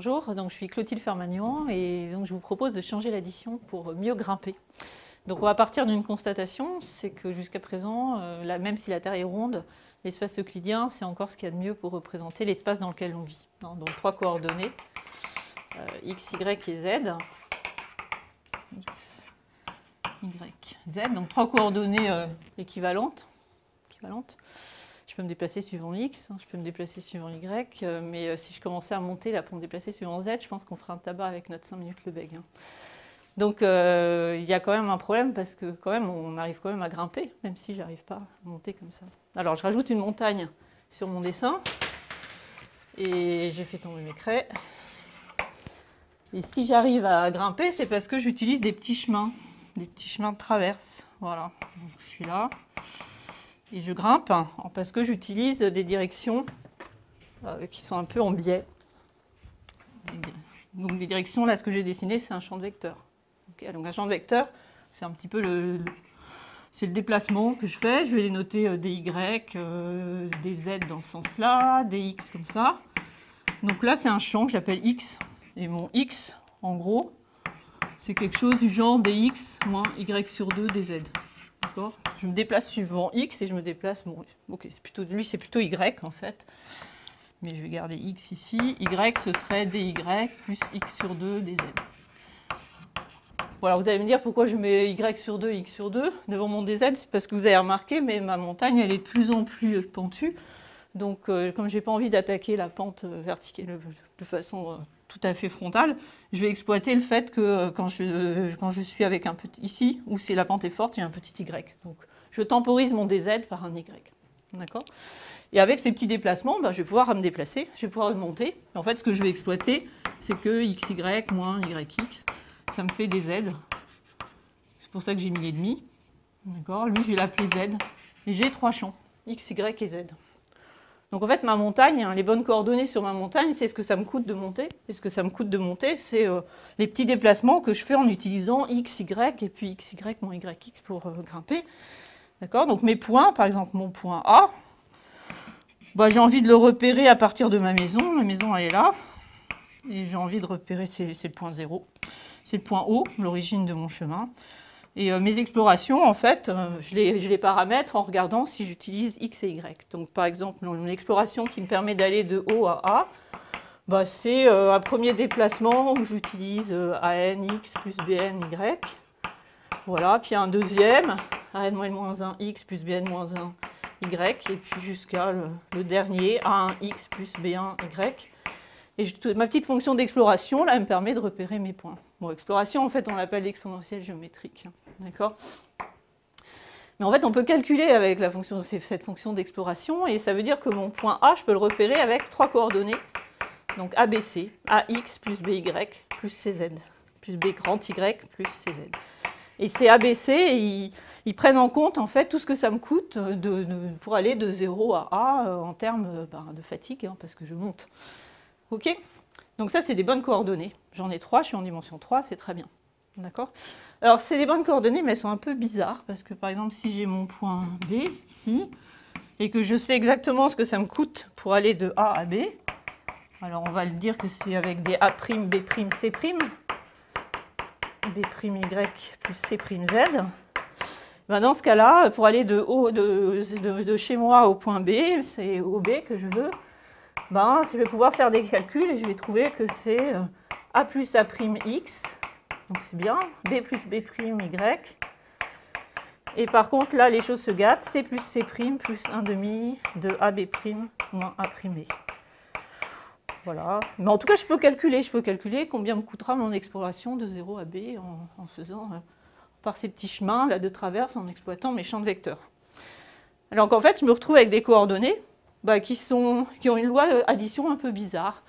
Bonjour, donc je suis Clotilde Fermagnan et donc je vous propose de changer l'addition pour mieux grimper. Donc on va partir d'une constatation, c'est que jusqu'à présent, même si la Terre est ronde, l'espace euclidien, c'est encore ce qu'il y a de mieux pour représenter l'espace dans lequel on vit. Donc trois coordonnées, x, y et z. X, y, z, donc trois coordonnées équivalentes. Je peux me déplacer suivant x, je peux me déplacer suivant y, mais si je commençais à monter là pour me déplacer suivant z, je pense qu'on ferait un tabac avec notre 5 minutes le bègue. Donc il y a quand même un problème parce que quand même on arrive quand même à grimper, même si j'arrive pas à monter comme ça. Alors je rajoute une montagne sur mon dessin et j'ai fait tomber mes craies. Et si j'arrive à grimper, c'est parce que j'utilise des petits chemins de traverse. Voilà, donc, je suis là. Et je grimpe parce que j'utilise des directions qui sont un peu en biais. Donc les directions, là, ce que j'ai dessiné, c'est un champ de vecteurs. Okay, donc un champ de vecteurs, c'est un petit peu c'est le déplacement que je fais. Je vais les noter des y, des z dans ce sens-là, des x comme ça. Donc là, c'est un champ que j'appelle x. Et mon x, en gros, c'est quelque chose du genre dx moins y sur 2 dz. Je me déplace suivant x et je me déplace. Bon, ok, lui, c'est plutôt y en fait. Mais je vais garder x ici. Y, ce serait dy plus x sur 2 dz. Voilà, vous allez me dire pourquoi je mets y sur 2, x sur 2 devant mon dz. C'est parce que vous avez remarqué, mais ma montagne, elle est de plus en plus pentue. Donc, comme je n'ai pas envie d'attaquer la pente verticale de façon tout à fait frontale, je vais exploiter le fait que quand je suis avec un petit ici, où la pente est forte, j'ai un petit y. Donc, je temporise mon dz par un y. D'accord ? Et avec ces petits déplacements, je vais pouvoir me déplacer, je vais pouvoir monter. Et en fait, ce que je vais exploiter, c'est que xy moins yx, ça me fait des z. C'est pour ça que j'ai mis les demi. D'accord ? Lui, je vais l'appeler z. Et j'ai trois champs, x, y et z. Donc en fait, ma montagne, les bonnes coordonnées sur ma montagne, c'est ce que ça me coûte de monter. Et ce que ça me coûte de monter, c'est les petits déplacements que je fais en utilisant x, y et puis xy moins yx pour grimper. D'accord ? Donc mes points, par exemple mon point A, j'ai envie de le repérer à partir de ma maison. Ma maison, elle est là. Et j'ai envie de repérer, c'est le point 0. C'est le point O, l'origine de mon chemin. Et mes explorations, en fait, je les paramètre en regardant si j'utilise x et y. Donc, par exemple, une exploration qui me permet d'aller de O à A, c'est un premier déplacement où j'utilise ANX plus BN, Y. Voilà, puis un deuxième, AN-1 X plus BN-1 Y, et puis jusqu'à le dernier, A1X plus B1 Y. Et ma petite fonction d'exploration, là, elle me permet de repérer mes points. Bon, exploration, en fait, on l'appelle l'exponentielle géométrique. D'accord ? Mais en fait, on peut calculer avec cette fonction d'exploration, et ça veut dire que mon point A, je peux le repérer avec trois coordonnées. Donc ABC, AX plus BY plus CZ, plus B grand Y plus CZ. Et ces ABC, ils prennent en compte, en fait, tout ce que ça me coûte pour aller de 0 à A en termes de fatigue, parce que je monte. OK ? Donc ça, c'est des bonnes coordonnées. J'en ai 3, je suis en dimension 3, c'est très bien. D'accord ? Alors, c'est des bonnes coordonnées, mais elles sont un peu bizarres, parce que, par exemple, si j'ai mon point B, ici, et que je sais exactement ce que ça me coûte pour aller de A à B, alors on va le dire que c'est avec des A', B', C', B', Y plus C', Z. Dans ce cas-là, pour aller de chez moi au point B, c'est au B que je veux, je vais pouvoir faire des calculs et je vais trouver que c'est A plus A'X, donc c'est bien, B plus B', Y. Et par contre, là, les choses se gâtent, C plus C' plus 1 demi de AB' moins A'B. Voilà. Mais en tout cas, je peux calculer combien me coûtera mon exploration de 0 à B en faisant par ces petits chemins là, de traverse en exploitant mes champs de vecteurs. Alors qu'en fait, je me retrouve avec des coordonnées qui ont une loi d'addition un peu bizarre.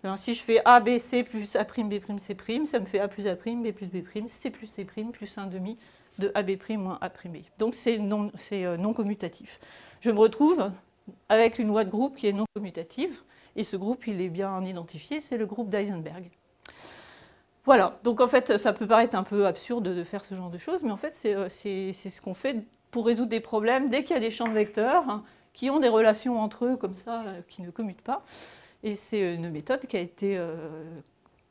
Alors, si je fais A, B, C plus A', B', C', ça me fait A plus A', B plus B', C plus C' plus 1 demi de AB' moins A'B. Donc c'est non commutatif. Je me retrouve avec une loi de groupe qui est non commutative, et ce groupe, il est bien identifié, c'est le groupe d'Heisenberg. Voilà, donc en fait, ça peut paraître un peu absurde de faire ce genre de choses, mais en fait, c'est ce qu'on fait pour résoudre des problèmes dès qu'il y a des champs de vecteurs qui ont des relations entre eux comme ça, qui ne commutent pas. Et c'est une méthode qui a été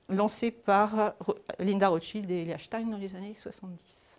lancée par Linda Rothschild et Elia Stein dans les années 70.